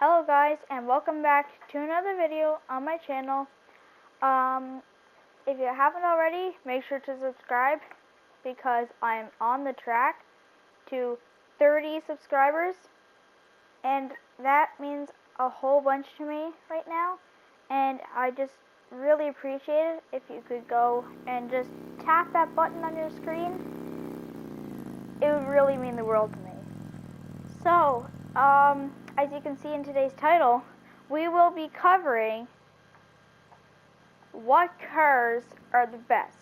Hello guys, and welcome back to another video on my channel. If you haven't already, make sure to subscribe because I'm on the track to 30 subscribers, and that means a whole bunch to me right now, and I just really appreciate it if you could go and just tap that button on your screen. It would really mean the world to me. So, as you can see in today's title, we will be covering what cars are the best.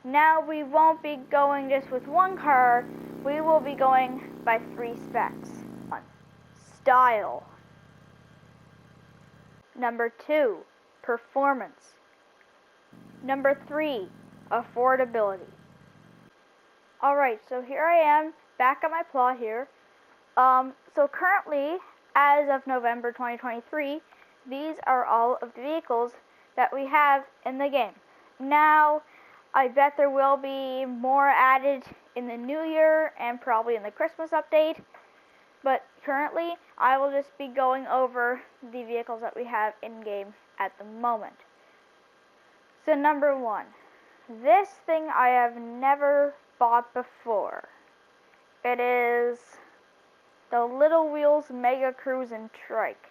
Now, we won't be going just with one car, we will be going by 3 specs. 1. Style. Number 2. Performance. Number 3. Affordability. Alright, so here I am, back on my plot here. So currently, as of November 2023, these are all of the vehicles that we have in the game. Now, I bet there will be more added in the new year and probably in the Christmas update, but currently, I will just be going over the vehicles that we have in-game at the moment. So number 1, this thing I have never bought before. It is the Little Wheels Mega Cruise and Trike.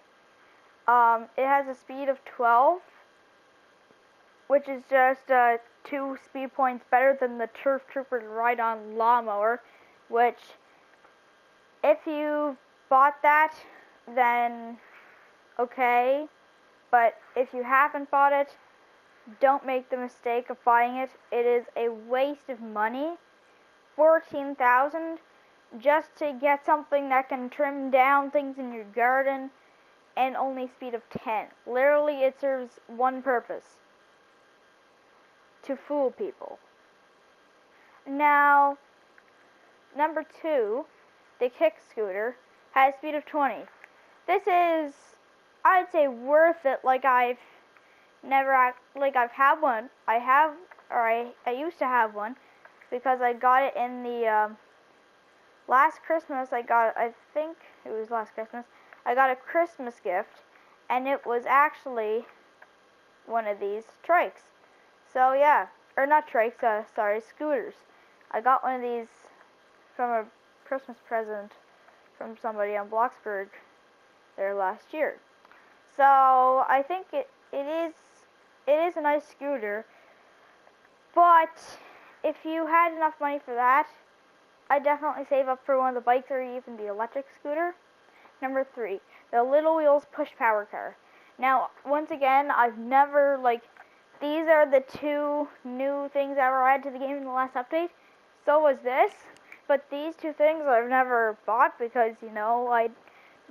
It has a speed of 12, which is just 2 speed points better than the Turf Trooper Ride-On Lawnmower, which, if you bought that, then okay, but if you haven't bought it, don't make the mistake of buying it. It is a waste of money. $14,000 just to get something that can trim down things in your garden, and only speed of 10. Literally, it serves one purpose: to fool people. Now, number 2, the Kick Scooter, has speed of 20. This is, I'd say, worth it. Like I've had one. I used to have one because I got it in the last Christmas. I think it was last Christmas, I got a Christmas gift, and it was actually one of these trikes. So yeah, or not trikes, sorry, scooters. I got one of these from a Christmas present from somebody on Bloxburg there last year. So I think it is a nice scooter, but if you had enough money for that, I'd definitely save up for one of the bikes or even the electric scooter. Number 3, the Little Wheels Push Power Car. Now, once again, I've never, these are the 2 new things that were added to the game in the last update. So was this, but these 2 things I've never bought because, I'm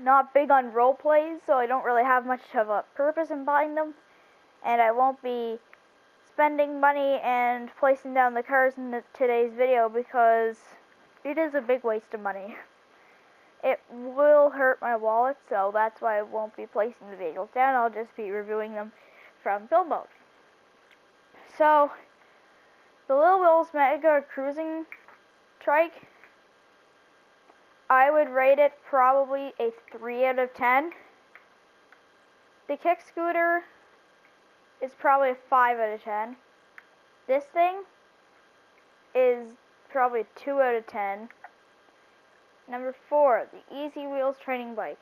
not big on role plays, so I don't really have much of a purpose in buying them. And I won't be spending money and placing down the cars in today's video because it is a big waste of money. It will hurt my wallet, so that's why I won't be placing the vehicles down. I'll just be reviewing them from build mode. So, the Little Wheels Mega Cruising Trike, I would rate it probably a 3 out of 10. The Kick Scooter is probably a 5 out of 10. This thing is probably a 2 out of 10. Number 4, the Easy Wheels Training Bike.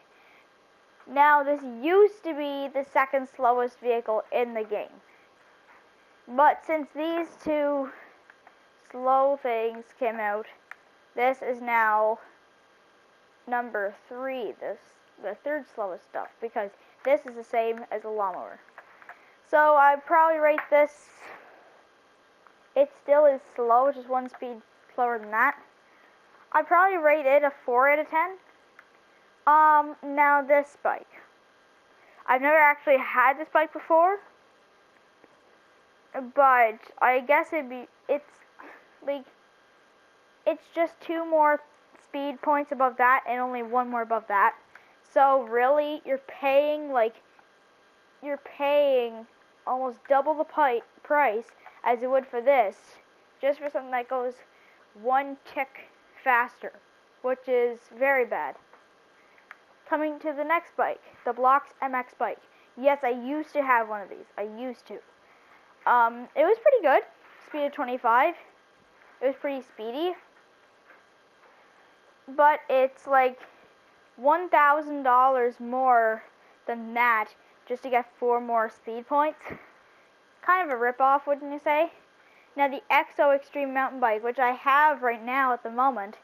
Now, this used to be the second slowest vehicle in the game, but since these 2 slow things came out, this is now number 3, the 3rd slowest stuff, because this is the same as a lawnmower. So I'd probably rate this, it still is slow, just 1 speed slower than that. I'd probably rate it a 4 out of 10. Now this bike. I've never actually had this bike before, but I guess it's just 2 more speed points above that and only 1 more above that. So really, you're paying almost double the price as you would for this, just for something that goes 1 tick faster, which is very bad. coming to the next bike, the Blox MX bike. Yes, I used to have one of these. I used to. It was pretty good. Speed of 25. It was pretty speedy. But it's like $1,000 more than that just to get 4 more speed points. Kind of a ripoff, wouldn't you say? Now the EXO Extreme Mountain Bike, which I have right now at the moment,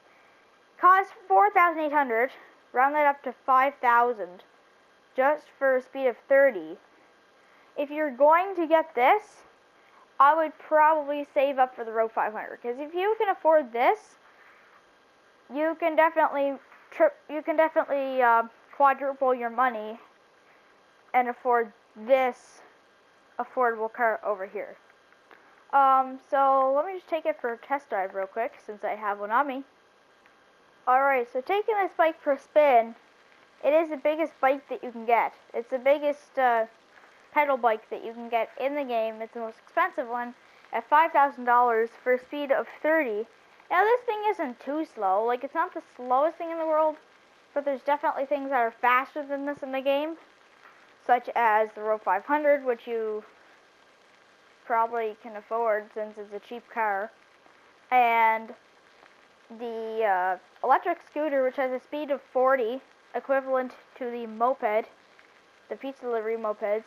costs $4,800. Round that up to $5,000 just for a speed of 30. If you're going to get this, I would probably save up for the Road 500, because if you can afford this, you can definitely quadruple your money and afford this affordable car over here. So let me just take it for a test drive real quick since I have one on me. Alright, so taking this bike for a spin, it is the biggest bike that you can get. It's the biggest pedal bike that you can get in the game. It's the most expensive one at $5,000 for a speed of 30. Now this thing isn't too slow. Like, it's not the slowest thing in the world, but there's definitely things that are faster than this in the game, such as the Road 500, which you probably can afford since it's a cheap car, and the electric scooter, which has a speed of 40, equivalent to the moped, the pizza delivery mopeds.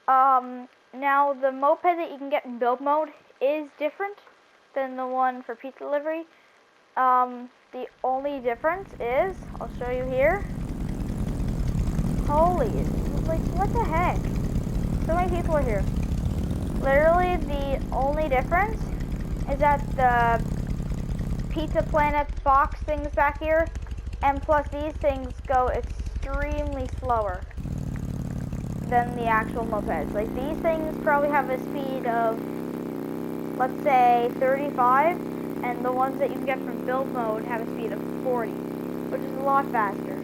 Now the moped that you can get in build mode is different than the one for pizza delivery. The only difference is, I'll show you here. Holy, like, what the heck? So many people are here. Literally, the only difference is that the Pizza Planet box things back here, and plus these things go extremely slower than the actual mopeds. Like, these things probably have a speed of, let's say, 35, and the ones that you can get from build mode have a speed of 40, which is a lot faster.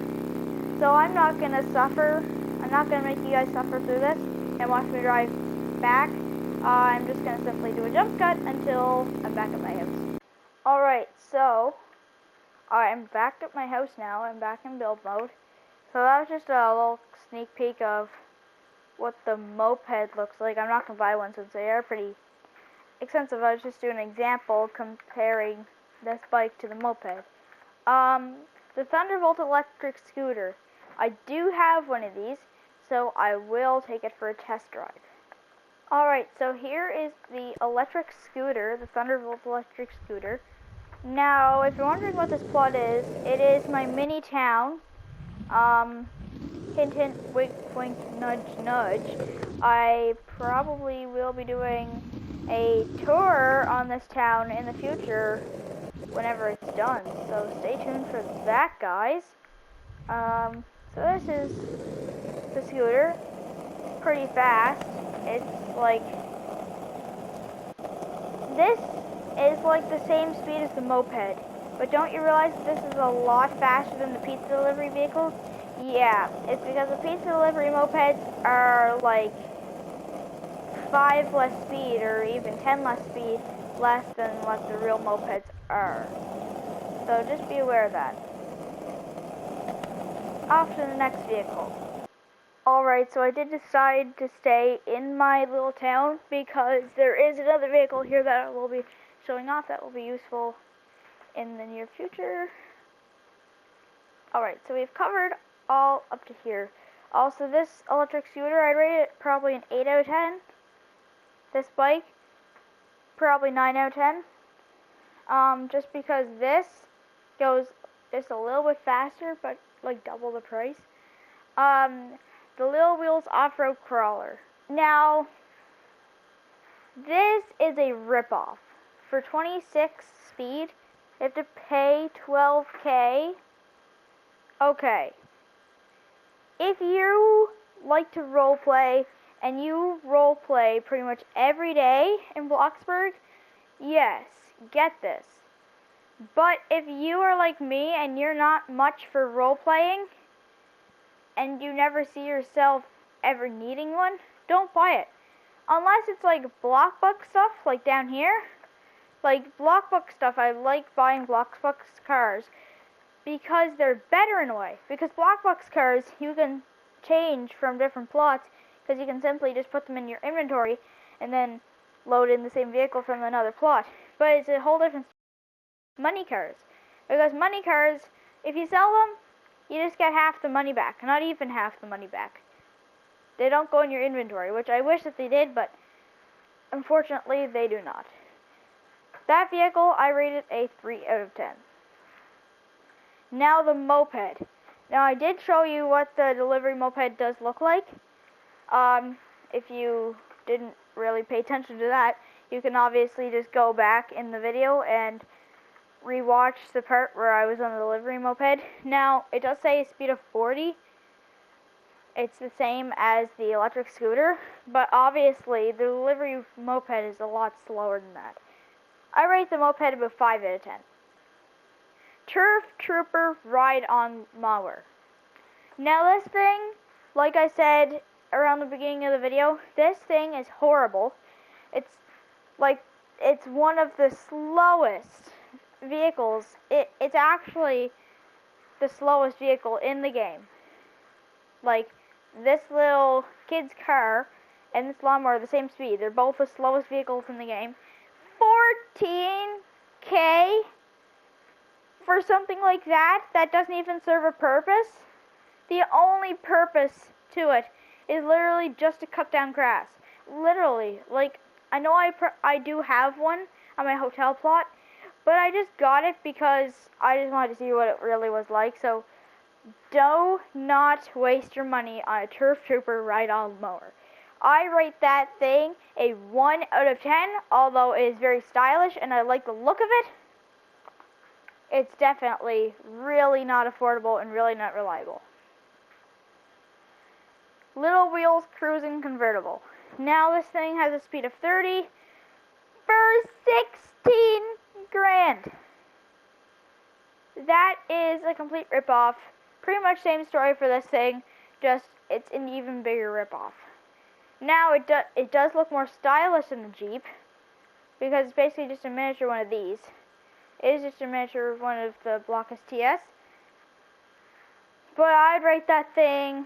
So I'm not going to suffer. I'm not going to make you guys suffer through this and watch me drive back. I'm just going to simply do a jump cut until I'm back at my house. Alright, so I'm back at my house now. I'm back in build mode. So that was just a little sneak peek of what the moped looks like. I'm not going to buy one since they are pretty expensive. I was just doing an example comparing this bike to the moped. The Thunderbolt electric scooter. I do have one of these, so I will take it for a test drive. Alright, so here is the electric scooter, the Thunderbolt electric scooter. Now, if you're wondering what this plot is, it is my mini town. Hint, hint, wink, wink, nudge, nudge. I probably will be doing a tour on this town in the future whenever it's done. So stay tuned for that, guys. So this is the scooter. Pretty fast. It's like, this is like the same speed as the moped. But don't you realize this is a lot faster than the pizza delivery vehicles? Yeah, it's because the pizza delivery mopeds are like 5 less speed, or even 10 less speed, less than what the real mopeds are. So just be aware of that. Off to the next vehicle. Alright, so I did decide to stay in my little town because there is another vehicle here that I will be showing off that will be useful in the near future. Alright, so we've covered all up to here. Also, this electric scooter, I'd rate it probably an 8 out of 10. This bike, probably 9 out of 10. Just because this goes just a little bit faster, but like double the price. The Little Wheels Off-Road Crawler. Now, this is a ripoff. For 26 speed, you have to pay $12K. Okay. If you like to roleplay, and you roleplay pretty much every day in Bloxburg, yes, get this. But if you are like me and you're not much for roleplaying, and you never see yourself ever needing one, don't buy it. Unless it's like Bloxburg stuff, like down here. Like Bloxburg stuff, I like buying Bloxburg cars. because they're better in a way. Because block box cars, you can change from different plots, because you can simply just put them in your inventory and then load in the same vehicle from another plot. But it's a whole different money cars. Because money cars, if you sell them, you just get half the money back. Not even half the money back. They don't go in your inventory, which I wish that they did, but unfortunately they do not. That vehicle, I rated a 3 out of 10. Now the moped. Now I did show you what the delivery moped does look like. If you didn't really pay attention to that, you can obviously just go back in the video and rewatch the part where I was on the delivery moped. Now, it does say a speed of 40. It's the same as the electric scooter, but obviously the delivery moped is a lot slower than that. I rate the moped about 5 out of 10. Turf Trooper Ride-On Mower. Now this thing, like I said around the beginning of the video, this thing is horrible. It's one of the slowest vehicles. It's actually the slowest vehicle in the game. Like, this little kid's car and this lawnmower are the same speed. They're both the slowest vehicles in the game. 14K for something like that doesn't even serve a purpose. The only purpose to it is literally just to cut down grass. Literally. Like, I know I do have one on my hotel plot, but I just got it because I just wanted to see what it really was like. So do not waste your money on a Turf Trooper ride-on mower. I rate that thing a 1 out of 10, although it is very stylish and I like the look of it. It's definitely really not affordable and really not reliable. Little Wheels Cruising Convertible. Now this thing has a speed of 30 for 16 grand. That is a complete ripoff. Pretty much same story for this thing, just it's an even bigger ripoff. Now it does look more stylish than the Jeep, because it's basically just a miniature one of these. It is just a miniature one of the Block STS. But I'd rate that thing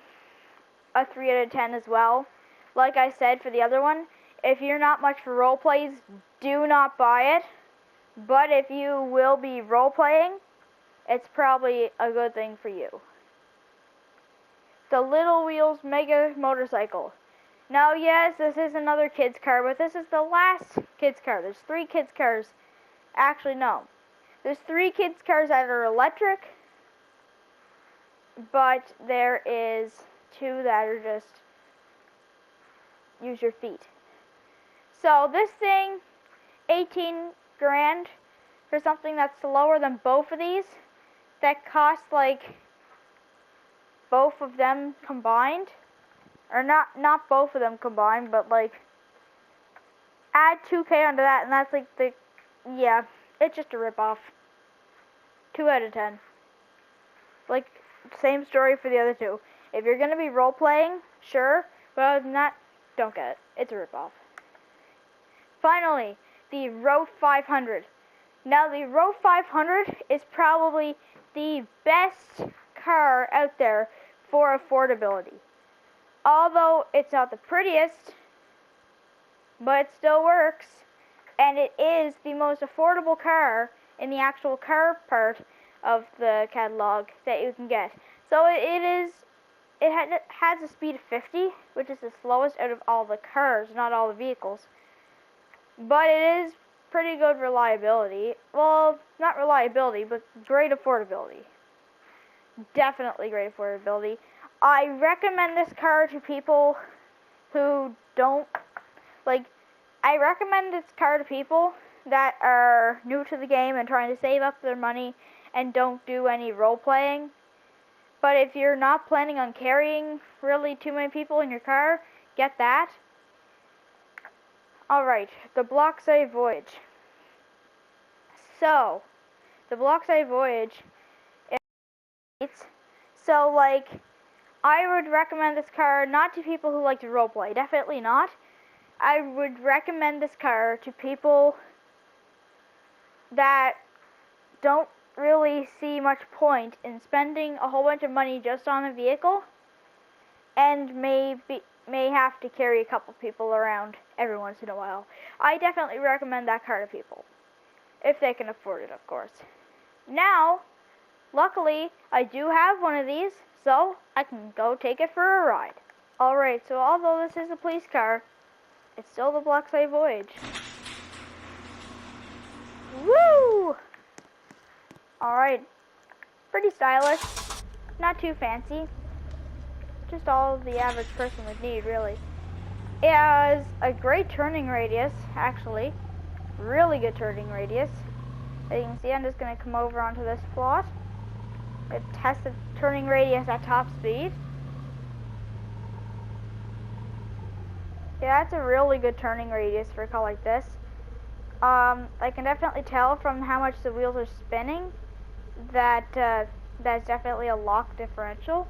a 3 out of 10 as well. Like I said for the other one, if you're not much for role plays, do not buy it. But if you will be role playing, it's probably a good thing for you. The Little Wheels Mega Motorcycle. Now yes, this is another kid's car, but this is the last kid's car. There's 3 kids' cars. Actually, no. There's 3 kids' cars that are electric, but there is 2 that are just use your feet. So this thing, 18 grand for something that's lower than both of these, that costs like both of them combined, or not both of them combined, but like add 2K onto that, and that's like yeah, it's just a ripoff. 2 out of 10. Like, same story for the other 2. If you're gonna be role playing, sure, but other than that, don't get it. It's a ripoff. Finally, the Road 500. Now, the Road 500 is probably the best car out there for affordability. Although it's not the prettiest, but it still works, and it is the most affordable car in the actual car part of the catalog that you can get. So it has a speed of 50, which is the slowest out of all the cars, not all the vehicles. But it is pretty good reliability. Well, not reliability, but great affordability. Definitely great affordability. I recommend this car to people who don't, like, I recommend this car to people that are new to the game and trying to save up their money and don't do any role playing. But if you're not planning on carrying really too many people in your car, get that. Alright, the Bloxburg Voyage. So, the Bloxburg Voyage is, so like, I would recommend this car not to people who like to roleplay, definitely not. I would recommend this car to people that don't really see much point in spending a whole bunch of money just on a vehicle, and may have to carry a couple people around every once in a while. I definitely recommend that car to people, if they can afford it, of course. Now, luckily, I do have one of these, so I can go take it for a ride. Alright, so although this is a police car, it's still the Bloxburg Voyage. Woo! Alright, pretty stylish, not too fancy, just all the average person would need, really. It has a great turning radius, actually, really good turning radius. As you can see, I'm just going to come over onto this plot and test the turning radius at top speed. Yeah, that's a really good turning radius for a car like this. I can definitely tell from how much the wheels are spinning that that's definitely a lock differential.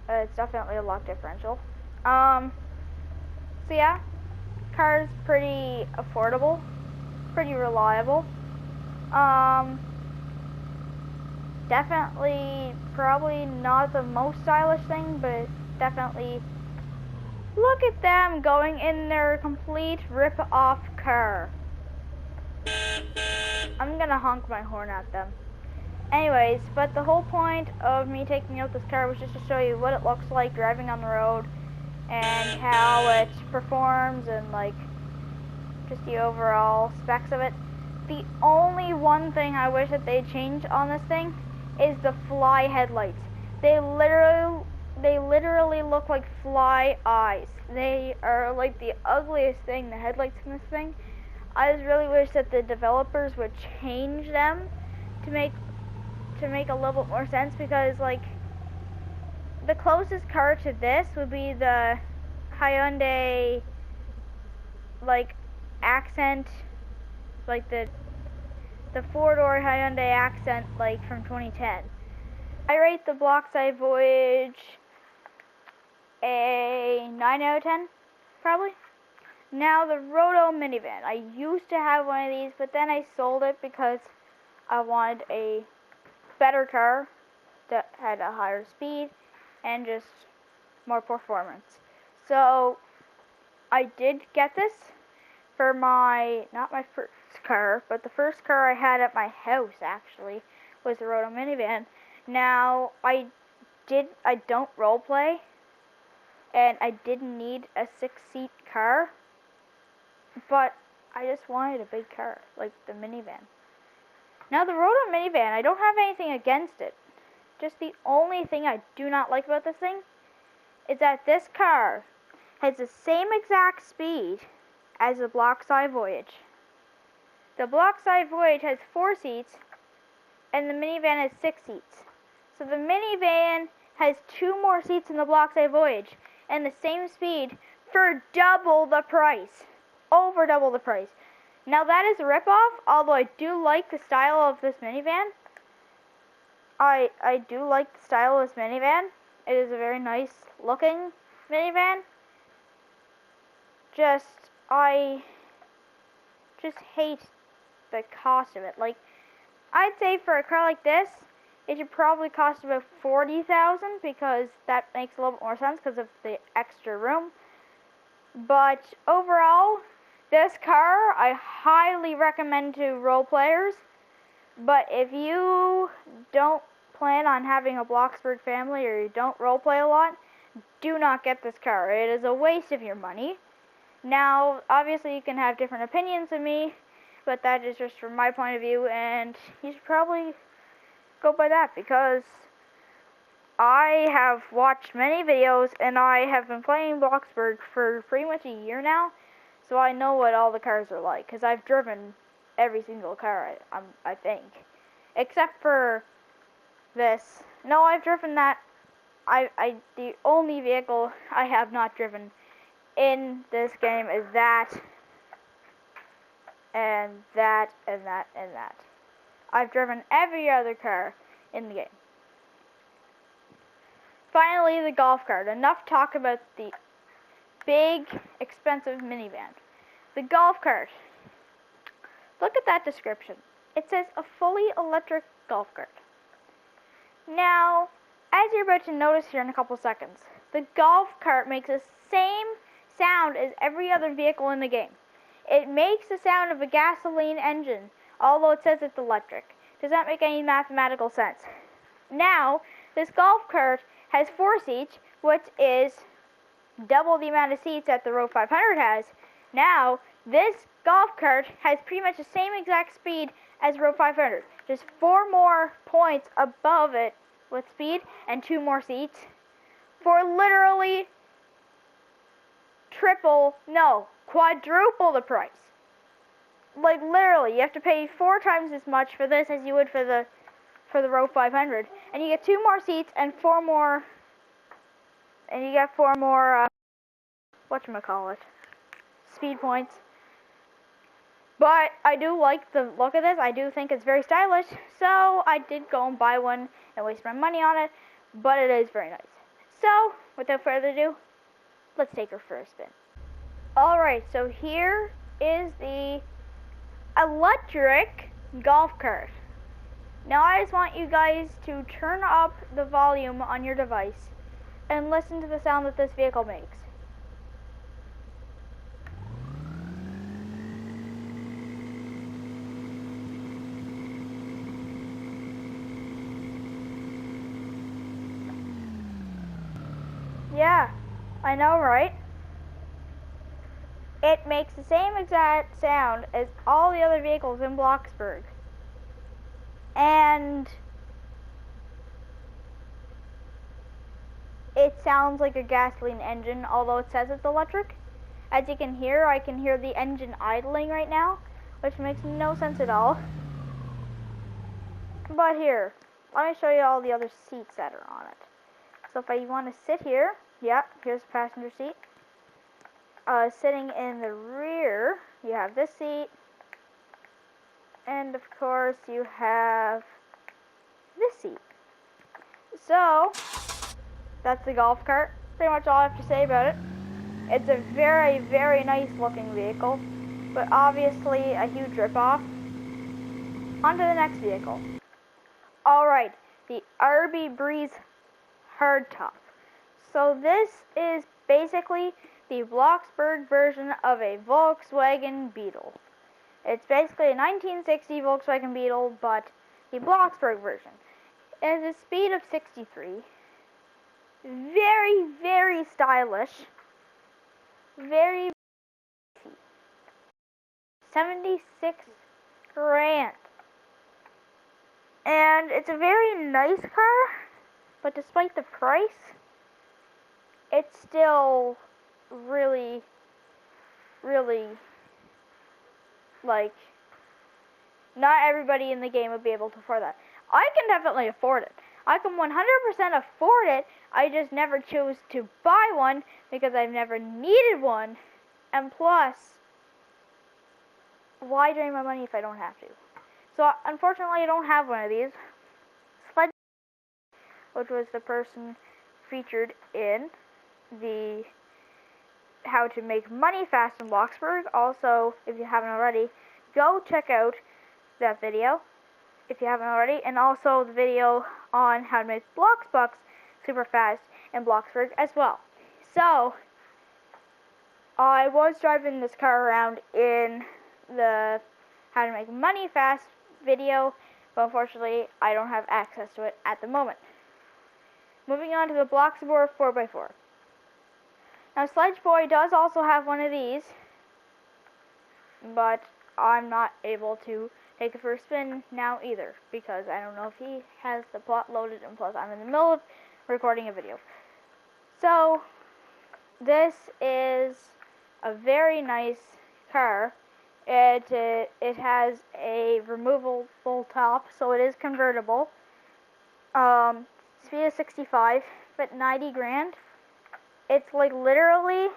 It's definitely a lock differential. So yeah, car's pretty affordable, pretty reliable. Definitely probably not the most stylish thing, but definitely. Look at them going in their complete rip-off car. I'm gonna honk my horn at them. Anyways, but the whole point of me taking out this car was just to show you what it looks like driving on the road and how it performs and like just the overall specs of it. The only one thing I wish that they changed on this thing is the fly headlights. They literally look like fly eyes. They are like the ugliest thing, the headlights in this thing. I just really wish that the developers would change them to make a little bit more sense, because like the closest car to this would be the Hyundai like Accent, like the four-door Hyundai Accent like from 2010. I rate the Bloxburg Voyage a 9 out of 10, probably. Now the Roto minivan. I used to have one of these, but then I sold it because I wanted a better car that had a higher speed and just more performance. So I did get this for not my first car, but the first car I had at my house actually was the Roto minivan. Now I don't role play, and I didn't need a 6-seat car, but I just wanted a big car like the minivan. Now the Roto minivan, I don't have anything against it. Just the only thing I do not like about this thing is that this car has the same exact speed as the Bloxburg Voyage. The Bloxburg Voyage has 4 seats and the minivan has 6 seats. So the minivan has 2 more seats than the Bloxburg Voyage and the same speed for double the price. Over double the price. Now that is a ripoff, although I do like the style of this minivan. I do like the style of this minivan. It is a very nice looking minivan. I just hate the cost of it. Like, I'd say for a car like this, it should probably cost about $40,000 because that makes a little bit more sense because of the extra room. But overall, this car I highly recommend to role players. But if you don't plan on having a Bloxburg family or you don't role play a lot, do not get this car. It is a waste of your money. Now, obviously you can have different opinions than me, but that is just from my point of view, and you should probably go by that, because I have watched many videos and I have been playing Bloxburg for pretty much a year now, so I know what all the cars are like, because I've driven every single car, I think, except for this. No, I've driven that. The only vehicle I have not driven in this game is that, and that, and that, and that. I've driven every other car in the game. Finally, the golf cart. Enough talk about the big, expensive minivan. The golf cart. Look at that description. It says a fully electric golf cart. Now, as you're about to notice here in a couple seconds, the golf cart makes the same sound as every other vehicle in the game. It makes the sound of a gasoline engine, although it says it's electric. Does that make any mathematical sense? Now, this golf cart has 4 seats, which is double the amount of seats that the Road 500 has. Now, this golf cart has pretty much the same exact speed as Road 500. Just 4 more points above it with speed and 2 more seats for literally quadruple the price. Like literally, you have to pay 4 times as much for this as you would for the Road 500, and you get 2 more seats and 4 more, and you get 4 more whatchamacallit, speed points. But I do like the look of this. I do think it's very stylish, so I did go and buy one and waste my money on it, but it is very nice. So, without further ado, let's take her for a spin. Alright, so here is the electric golf cart. Now I just want you guys to turn up the volume on your device and listen to the sound that this vehicle makes. Yeah, I know, right? It makes the same exact sound as all the other vehicles in Bloxburg. And it sounds like a gasoline engine, although it says it's electric. As you can hear, I can hear the engine idling right now, which makes no sense at all. But here, let me show you all the other seats that are on it. So if I want to sit here, yeah, here's the passenger seat. Sitting in the rear, you have this seat. And of course, you have this seat. So, that's the golf cart. Pretty much all I have to say about it. It's a very, very nice looking vehicle, but obviously a huge ripoff. On to the next vehicle. Alright, the RB Breeze Hardtop. So this is basically the Bloxburg version of a Volkswagen Beetle. It's basically a 1960 Volkswagen Beetle, but the Bloxburg version. It has a speed of 63. Very, very stylish. Very 76 grand. And it's a very nice car, but despite the price, it's still really, really, like, not everybody in the game would be able to afford that. I can definitely afford it. I can 100% afford it. I just never chose to buy one because I've never needed one. And plus, why drain my money if I don't have to? So unfortunately, I don't have one of these. Sledge, which was the person featured in the How to Make Money Fast in Bloxburg. Also, if you haven't already, go check out that video if you haven't already, and also the video on how to make Bloxbucks super fast in Bloxburg as well. So, I was driving this car around in the How to Make Money Fast video, but unfortunately, I don't have access to it at the moment. Moving on to the Bloxburg 4x4. Now, Sledge Boy does also have one of these, but I'm not able to take it for a spin now either, because I don't know if he has the plot loaded, and plus I'm in the middle of recording a video. So, this is a very nice car. It has a removable top, so it is convertible. Speed of 65, but 90 grand. It's like literally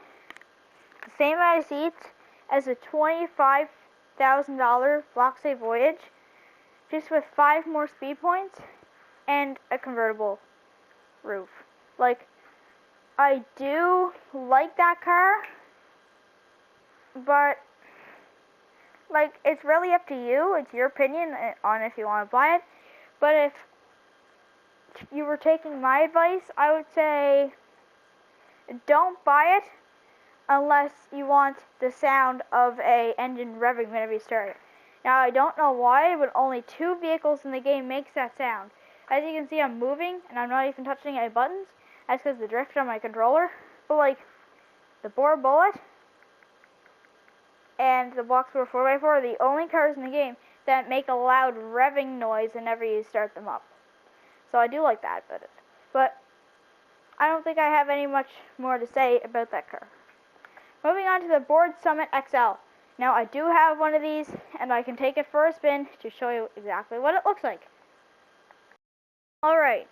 the same amount of seats as a $25,000 Bloxburg Voyage, just with 5 more speed points and a convertible roof. Like, I do like that car, but like, it's really up to you. It's your opinion on if you want to buy it. But if you were taking my advice, I would say don't buy it unless you want the sound of a engine revving whenever you start it. Now, I don't know why, but only 2 vehicles in the game makes that sound. As you can see, I'm moving, and I'm not even touching any buttons. That's because of the drift on my controller. But, like, the Boar Bullet and the Bloxburg 4x4 are the only cars in the game that make a loud revving noise whenever you start them up. So I do like that about it. But I don't think I have any much more to say about that car. Moving on to the Board Summit XL. Now, I do have one of these, and I can take it for a spin to show you exactly what it looks like. Alright,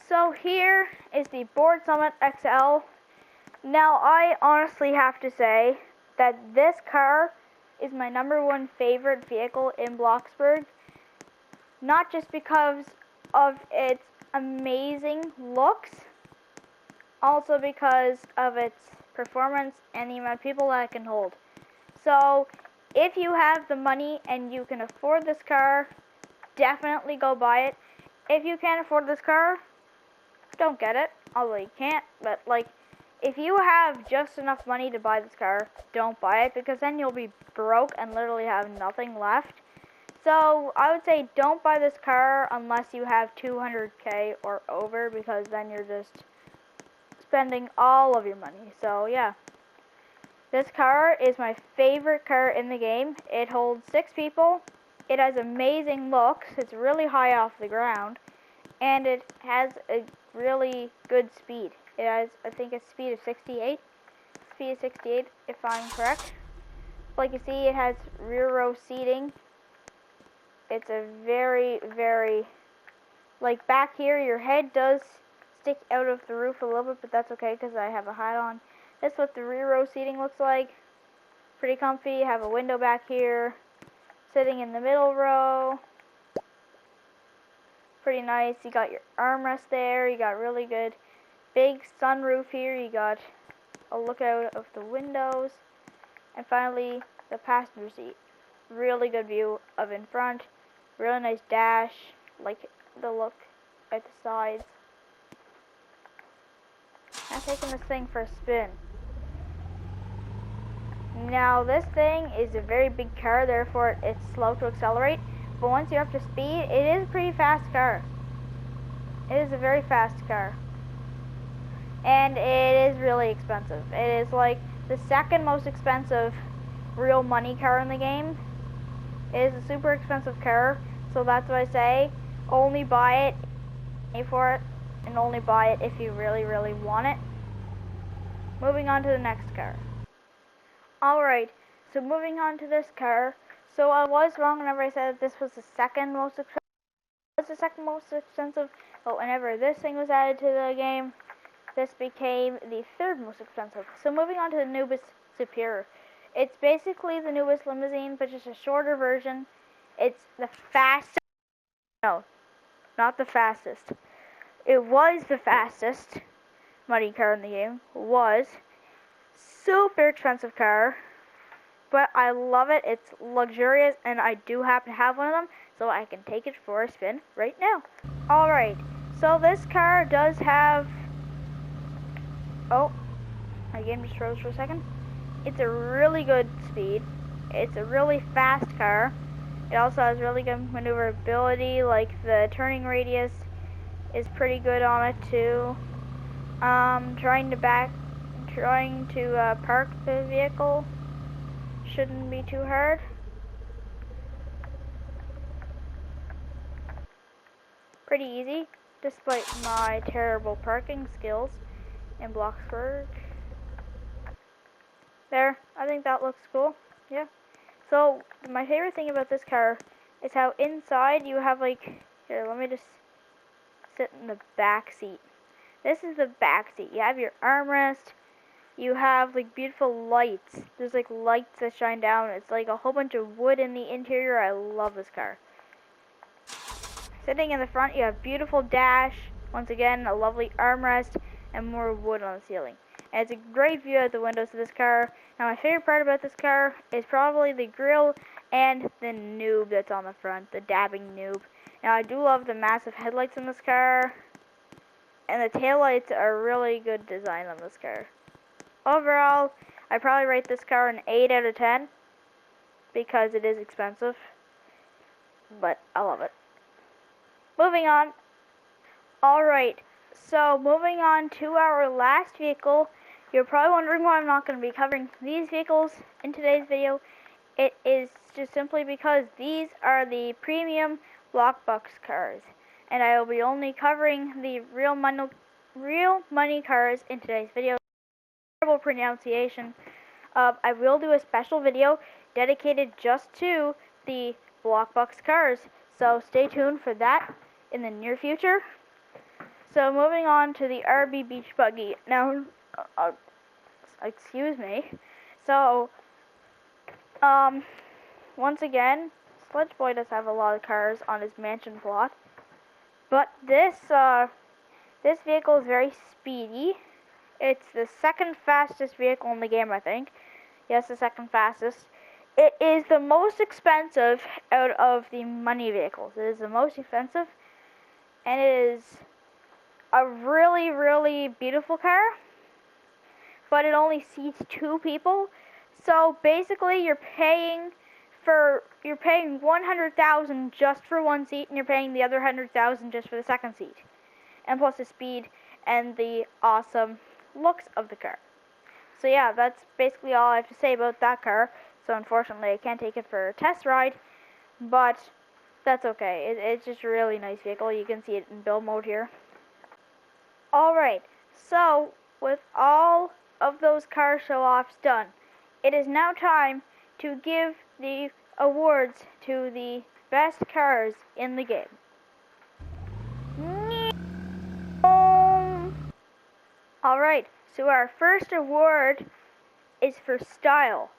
so here is the Board Summit XL. Now, I honestly have to say that this car is my #1 favorite vehicle in Bloxburg. Not just because of its amazing looks, also because of its performance and the amount of people that it can hold. So, if you have the money and you can afford this car, definitely go buy it. If you can't afford this car, don't get it. Although you can't, but like, if you have just enough money to buy this car, don't buy it, because then you'll be broke and literally have nothing left. So, I would say don't buy this car unless you have 200k or over, because then you're just spending all of your money. So, yeah. This car is my favorite car in the game. It holds 6 people. It has amazing looks. It's really high off the ground. And it has a really good speed. It has, I think, a speed of 68. Speed of 68, if I'm correct. Like you see, it has rear row seating. It's a very, very, like back here, your head does stick out of the roof a little bit, but that's okay because I have a hat on. That's what the rear row seating looks like. Pretty comfy. You have a window back here. Sitting in the middle row. Pretty nice. You got your armrest there. You got really good big sunroof here. You got a lookout of the windows. And finally, the passenger seat. Really good view of in front. Really nice dash. Like the look at the sides. I'm taking this thing for a spin. Now, this thing is a very big car, therefore it's slow to accelerate. But once you're up to speed, it is a pretty fast car. It is a very fast car. And it is really expensive. It is like the second most expensive real money car in the game. It is a super expensive car, so that's what I say. Only buy it, pay for it, and only buy it if you really, really want it. Moving on to the next car. Alright, so moving on to this car. So I was wrong whenever I said that this was the second most expensive. It was the second most expensive, but whenever this thing was added to the game, this became the third most expensive. So moving on to the Nubia Superior. It's basically the Nubia limousine, but just a shorter version. It's the fastest. No, not the fastest. It was the fastest money car in the game. Was. Super expensive car, but I love it. It's luxurious, and I do happen to have one of them, so I can take it for a spin right now. Alright, so this car does have... Oh, my game just froze for a second. It's a really good speed. It's a really fast car. It also has really good maneuverability, like the turning radius is pretty good on it too. Trying to park the vehicle shouldn't be too hard. Pretty easy, despite my terrible parking skills in Bloxburg. There, I think that looks cool. Yeah. So, my favorite thing about this car is how inside you have like, here, let me just sit in the back seat. This is the back seat. You have your armrest. You have like beautiful lights. There's like lights that shine down. It's like a whole bunch of wood in the interior. I love this car. Sitting in the front, you have beautiful dash. Once again, a lovely armrest and more wood on the ceiling. And it's a great view out the windows of this car. Now, my favorite part about this car is probably the grille and the noob that's on the front, the dabbing noob. Now I do love the massive headlights in this car, and the taillights are really good design on this car. Overall, I probably rate this car an 8 out of 10 because it is expensive, but I love it. Moving on. Alright, so moving on to our last vehicle. You're probably wondering why I'm not going to be covering these vehicles in today's video. It is just simply because these are the premium Bloxburg cars, and I will be only covering the real money cars in today's video. Terrible pronunciation. I will do a special video dedicated just to the Bloxburg cars, so stay tuned for that in the near future. So moving on to the RB Beach Buggy. Now, excuse me. So, once again, Sledge Boy does have a lot of cars on his mansion plot, but this vehicle is very speedy. It's the second fastest vehicle in the game, I think. Yes, the second fastest. It is the most expensive out of the money vehicles. It is the most expensive, and it is a really, really beautiful car, but it only seats 2 people. So basically, you're paying $100,000 just for one seat, and you're paying the other $100,000 just for the second seat, and plus the speed and the awesome looks of the car. So yeah, that's basically all I have to say about that car. So unfortunately, I can't take it for a test ride, but that's okay. It's just a really nice vehicle. You can see it in build mode here. Alright, so with all of those car show-offs done, it is now time to give the awards to the best cars in the game. Alright, so our first award is for style.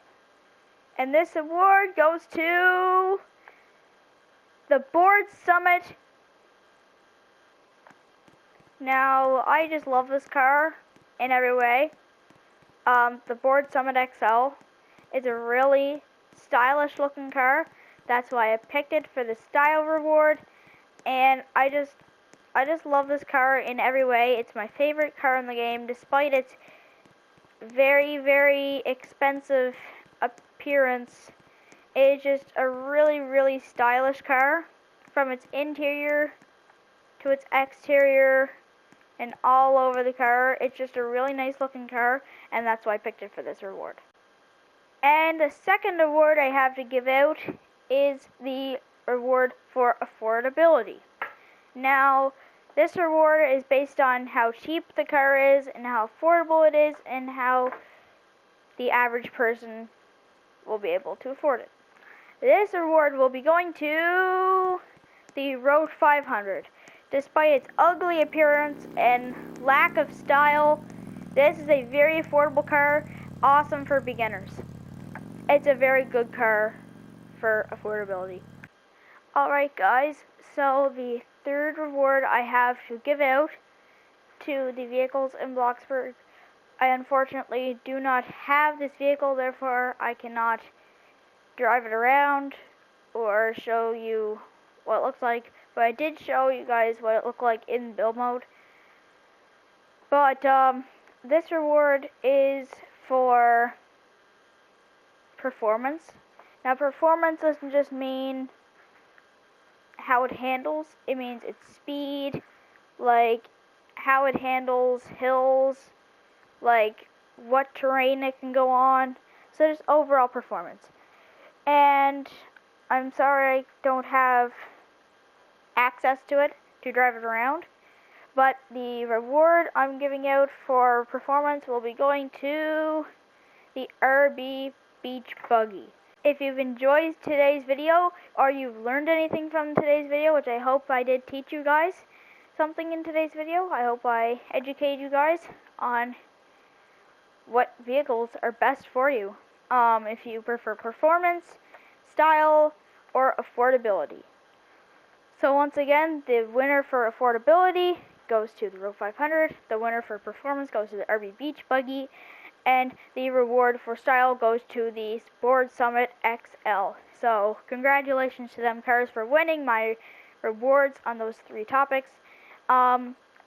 And this award goes to the Board Summit. Now, I just love this car in every way. The Board Summit XL is a really stylish looking car. That's why I picked it for the style reward. And I just love this car in every way. It's my favorite car in the game, despite its very, very expensive appearance. It is just a really, really stylish car, from its interior to its exterior and all over the car. It's just a really nice looking car, and that's why I picked it for this reward. And the second award I have to give out is the reward for affordability. Now, this reward is based on how cheap the car is and how affordable it is and how the average person will be able to afford it. This award will be going to the Road 500. Despite its ugly appearance and lack of style, this is a very affordable car, awesome for beginners. It's a very good car for affordability. Alright guys, so the third reward I have to give out to the vehicles in Bloxburg. I unfortunately do not have this vehicle, therefore I cannot drive it around or show you what it looks like, but I did show you guys what it looked like in build mode. But this reward is for performance. Now, performance doesn't just mean how it handles, it means its speed, like how it handles hills, like what terrain it can go on, so just overall performance. And I'm sorry I don't have access to it to drive it around, but the reward I'm giving out for performance will be going to the RB Beach Buggy. If you've enjoyed today's video, or you've learned anything from today's video, which I hope I did teach you guys something in today's video, I hope I educated you guys on what vehicles are best for you, if you prefer performance, style, or affordability. So once again, the winner for affordability goes to the Road 500, the winner for performance goes to the RB Beach Buggy, and the reward for style goes to the Board Summit XL. So congratulations to them cars for winning my rewards on those 3 topics.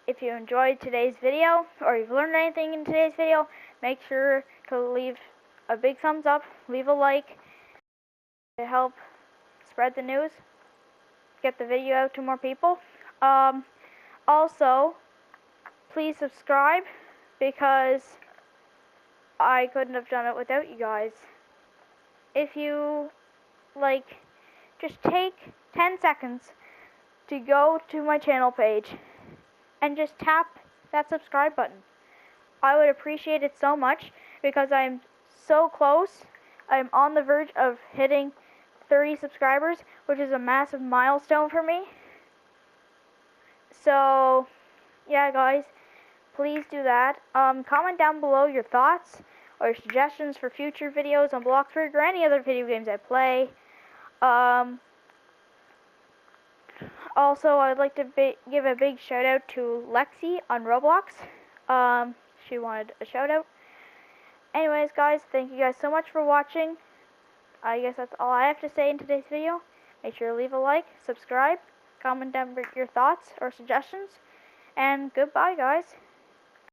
If you enjoyed today's video, or you've learned anything in today's video, make sure to leave a big thumbs up, leave a like to help spread the news, get the video out to more people. Also, please subscribe, because I couldn't have done it without you guys. If you just take 10 seconds to go to my channel page and just tap that subscribe button. I would appreciate it so much, because I'm so close. I'm on the verge of hitting 30 subscribers, which is a massive milestone for me. So yeah, guys, please do that. Comment down below your thoughts or suggestions for future videos on Bloxburg or any other video games I play. Also, I'd like to give a big shout out to Lexi on Roblox. She wanted a shout out. Anyways, guys, thank you guys so much for watching. I guess that's all I have to say in today's video. Make sure to leave a like, subscribe, comment down your thoughts or suggestions, and goodbye, guys.